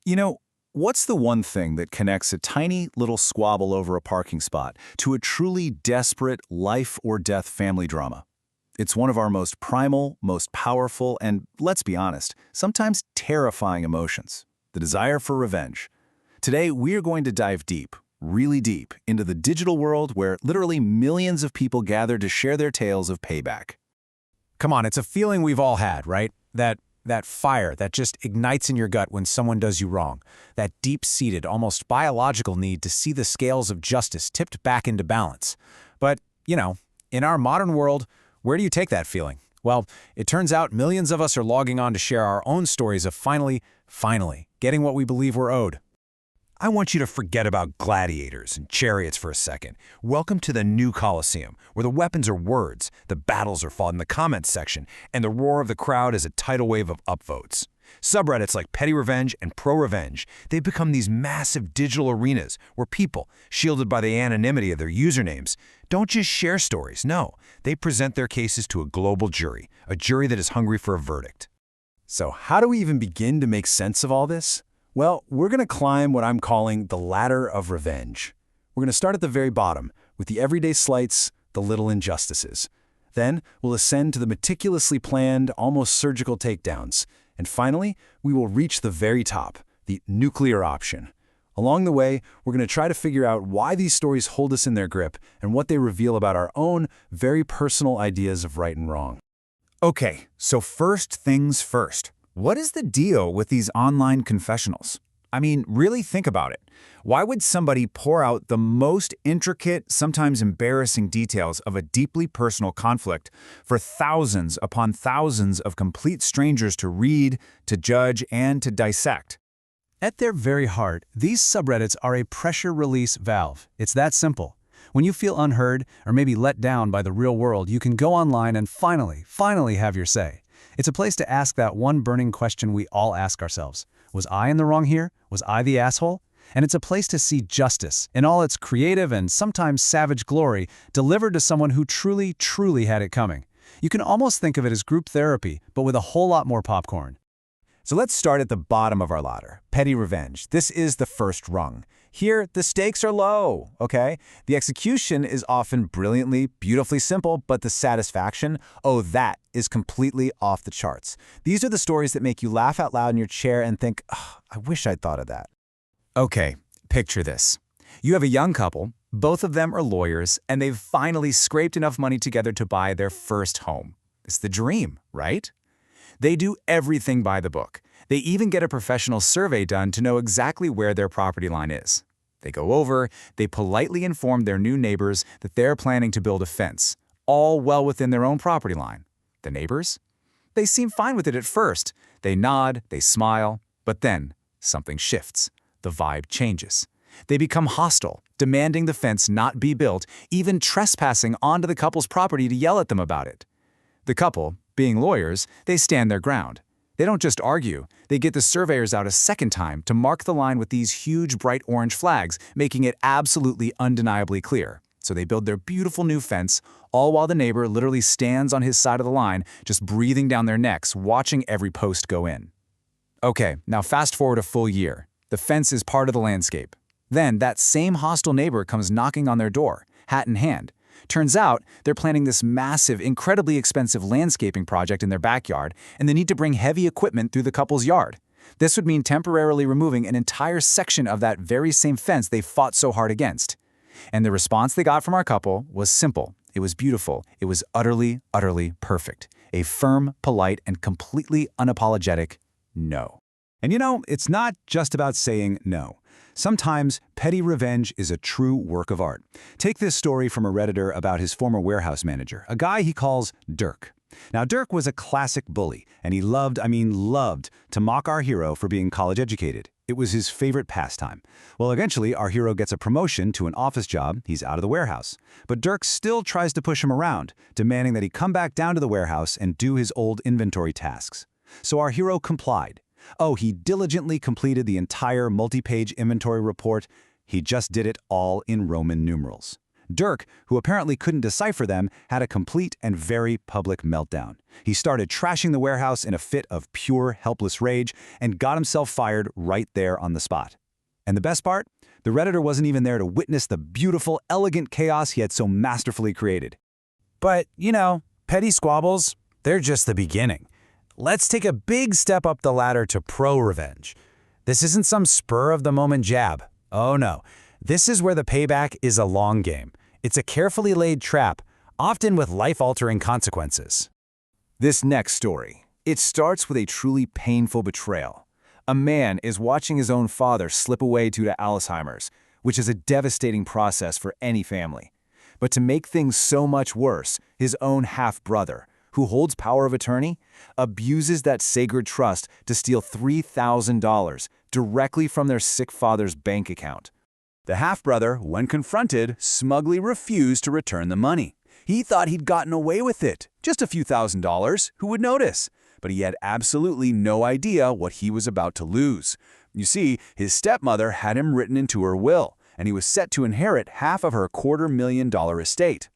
You know, what's the one thing that connects a tiny little squabble over a parking spot to a truly desperate life-or-death family drama? It's one of our most primal, most powerful, and, let's be honest, sometimes terrifying emotions, the desire for revenge. Today, we're going to dive deep, really deep, into the digital world where literally millions of people gather to share their tales of payback. Come on, it's a feeling we've all had, right? That fire that just ignites in your gut when someone does you wrong. That deep-seated, almost biological need to see the scales of justice tipped back into balance. But, in our modern world, where do you take that feeling? Well, it turns out millions of us are logging on to share our own stories of finally getting what we believe we're owed. I want you to forget about gladiators and chariots for a second. Welcome to the new Colosseum, where the weapons are words, the battles are fought in the comments section, and the roar of the crowd is a tidal wave of upvotes. Subreddits like Petty Revenge and Pro Revenge, they've become these massive digital arenas where people, shielded by the anonymity of their usernames, don't just share stories, no. They present their cases to a global jury, a jury that is hungry for a verdict. So how do we even begin to make sense of all this? Well, we're going to climb what I'm calling the ladder of revenge. We're going to start at the very bottom, with the everyday slights, the little injustices. Then, we'll ascend to the meticulously planned, almost surgical takedowns. And finally, we will reach the very top, the nuclear option. Along the way, we're going to try to figure out why these stories hold us in their grip and what they reveal about our own, very personal ideas of right and wrong. Okay, so first things first. What is the deal with these online confessionals? I mean, really think about it. Why would somebody pour out the most intricate, sometimes embarrassing details of a deeply personal conflict for thousands upon thousands of complete strangers to read, to judge, and to dissect? At their very heart, these subreddits are a pressure release valve. It's that simple. When you feel unheard or maybe let down by the real world, you can go online and finally have your say. It's a place to ask that one burning question we all ask ourselves. Was I in the wrong here? Was I the asshole? And it's a place to see justice, in all its creative and sometimes savage glory, delivered to someone who truly had it coming. You can almost think of it as group therapy, but with a whole lot more popcorn. So let's start at the bottom of our ladder, petty revenge. This is the first rung. Here, the stakes are low, okay? The execution is often brilliantly, beautifully simple, but the satisfaction, that is completely off the charts. These are the stories that make you laugh out loud in your chair and think, I wish I'd thought of that. Okay, picture this. You have a young couple, both of them are lawyers, and they've finally scraped enough money together to buy their first home. It's the dream, right? They do everything by the book. They even get a professional survey done to know exactly where their property line is. They go over, they politely inform their new neighbors that they're planning to build a fence, all well within their own property line. The neighbors? They seem fine with it at first. They nod, they smile, but then something shifts. The vibe changes. They become hostile, demanding the fence not be built, even trespassing onto the couple's property to yell at them about it. The couple, being lawyers, they stand their ground. They don't just argue, they get the surveyors out a second time to mark the line with these huge bright orange flags, making it absolutely undeniably clear. So they build their beautiful new fence, all while the neighbor literally stands on his side of the line, just breathing down their necks, watching every post go in. Okay, now fast forward a full year. The fence is part of the landscape. Then that same hostile neighbor comes knocking on their door, hat in hand. Turns out, they're planning this massive, incredibly expensive landscaping project in their backyard, and they need to bring heavy equipment through the couple's yard. This would mean temporarily removing an entire section of that very same fence they fought so hard against. And the response they got from our couple was simple. It was beautiful. It was utterly perfect. A firm, polite, and completely unapologetic no. And it's not just about saying no. Sometimes petty revenge is a true work of art. Take this story from a Redditor about his former warehouse manager, a guy he calls Dirk. Now, Dirk was a classic bully, and he loved to mock our hero for being college educated. It was his favorite pastime. Well, eventually, our hero gets a promotion to an office job. He's out of the warehouse. But Dirk still tries to push him around, demanding that he come back down to the warehouse and do his old inventory tasks. So our hero complied. He diligently completed the entire multi-page inventory report. He just did it all in Roman numerals. Dirk, who apparently couldn't decipher them, had a complete and very public meltdown. He started trashing the warehouse in a fit of pure, helpless rage and got himself fired right there on the spot. And the best part? The Redditor wasn't even there to witness the beautiful, elegant chaos he had so masterfully created. But, petty squabbles, they're just the beginning. Let's take a big step up the ladder to pro-revenge. This isn't some spur-of-the-moment jab. Oh no, this is where the payback is a long game. It's a carefully laid trap, often with life-altering consequences. This next story, it starts with a truly painful betrayal. A man is watching his own father slip away due to Alzheimer's, which is a devastating process for any family. But to make things so much worse, his own half-brother, who holds power of attorney, abuses that sacred trust to steal $3,000 directly from their sick father's bank account. The half-brother, when confronted, smugly refused to return the money. He thought he'd gotten away with it, just a few $1,000s, who would notice? But he had absolutely no idea what he was about to lose. You see, his stepmother had him written into her will, and he was set to inherit half of her $250,000 estate.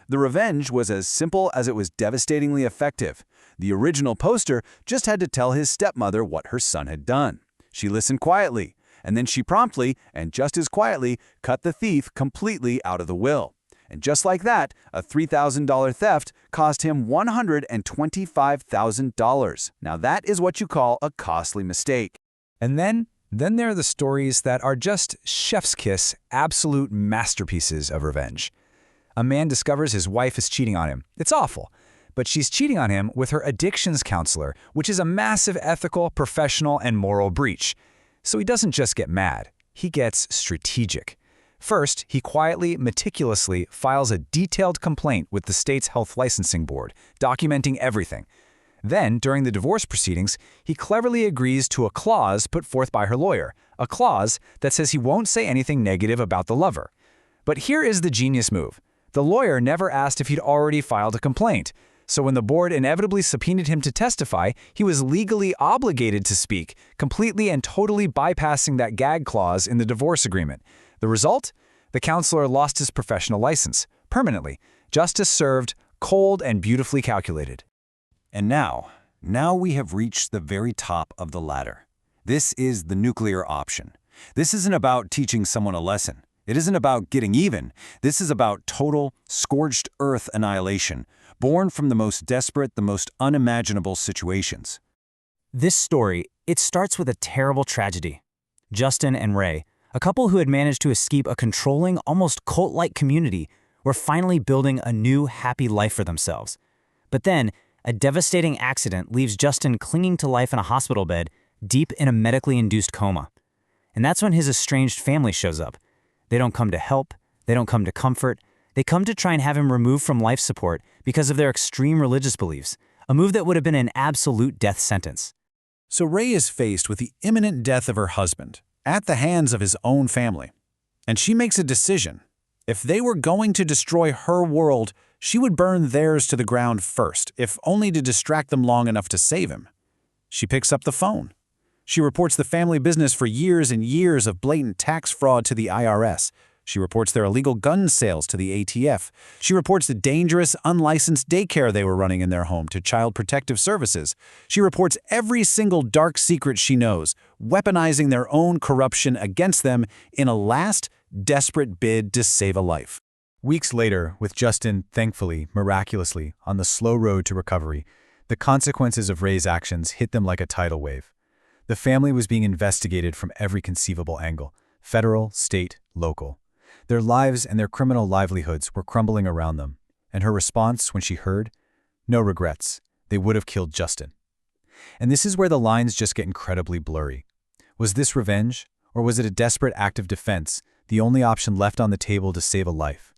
The revenge was as simple as it was devastatingly effective. The original poster just had to tell his stepmother what her son had done. She listened quietly, and then she promptly, and just as quietly, cut the thief completely out of the will. And just like that, a $3,000 theft cost him $125,000. Now that is what you call a costly mistake. And then there are the stories that are just chef's kiss, absolute masterpieces of revenge. A man discovers his wife is cheating on him. It's awful. But she's cheating on him with her addictions counselor, which is a massive ethical, professional, and moral breach. So he doesn't just get mad. He gets strategic. First, he quietly, meticulously files a detailed complaint with the state's health licensing board, documenting everything. Then, during the divorce proceedings, he cleverly agrees to a clause put forth by her lawyer, a clause that says he won't say anything negative about the lover. But here is the genius move. The lawyer never asked if he'd already filed a complaint. So when the board inevitably subpoenaed him to testify, he was legally obligated to speak, completely and totally bypassing that gag clause in the divorce agreement. The result? The counselor lost his professional license, permanently. Justice served, cold and beautifully calculated. And now we have reached the very top of the ladder. This is the nuclear option. This isn't about teaching someone a lesson. It isn't about getting even. This is about total, scorched earth annihilation, born from the most desperate, the most unimaginable situations. This story, it starts with a terrible tragedy. Justin and Ray, a couple who had managed to escape a controlling, almost cult-like community, were finally building a new, happy life for themselves. But then, a devastating accident leaves Justin clinging to life in a hospital bed, deep in a medically induced coma. And that's when his estranged family shows up. They don't come to help, they don't come to comfort, they come to try and have him removed from life support because of their extreme religious beliefs, a move that would have been an absolute death sentence. So Ray is faced with the imminent death of her husband, at the hands of his own family. And she makes a decision. If they were going to destroy her world, she would burn theirs to the ground first, if only to distract them long enough to save him. She picks up the phone. She reports the family business for years and years of blatant tax fraud to the IRS. She reports their illegal gun sales to the ATF. She reports the dangerous, unlicensed daycare they were running in their home to Child Protective Services. She reports every single dark secret she knows, weaponizing their own corruption against them in a last, desperate bid to save a life. Weeks later, with Justin, thankfully, miraculously, on the slow road to recovery, the consequences of Ray's actions hit them like a tidal wave. The family was being investigated from every conceivable angle, federal, state, local. Their lives and their criminal livelihoods were crumbling around them, and her response when she heard? No regrets. They would have killed Justin. And this is where the lines just get incredibly blurry. Was this revenge, or was it a desperate act of defense, the only option left on the table to save a life?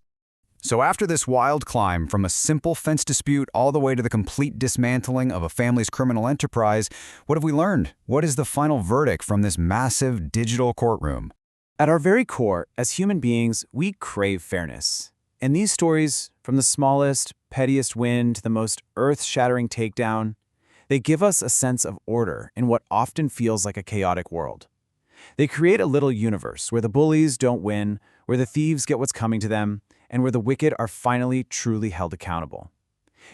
So after this wild climb from a simple fence dispute all the way to the complete dismantling of a family's criminal enterprise, what have we learned? What is the final verdict from this massive digital courtroom? At our very core, as human beings, we crave fairness. And these stories, from the smallest, pettiest win to the most earth-shattering takedown, they give us a sense of order in what often feels like a chaotic world. They create a little universe where the bullies don't win, where the thieves get what's coming to them, and where the wicked are finally truly held accountable.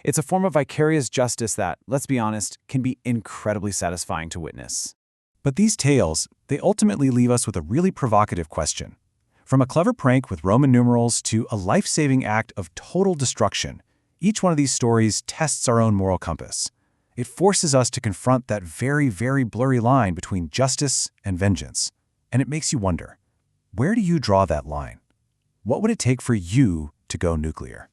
It's a form of vicarious justice that, let's be honest, can be incredibly satisfying to witness. But these tales, they ultimately leave us with a really provocative question. From a clever prank with Roman numerals to a life-saving act of total destruction, each one of these stories tests our own moral compass. It forces us to confront that very, very blurry line between justice and vengeance. And it makes you wonder, where do you draw that line? What would it take for you to go nuclear?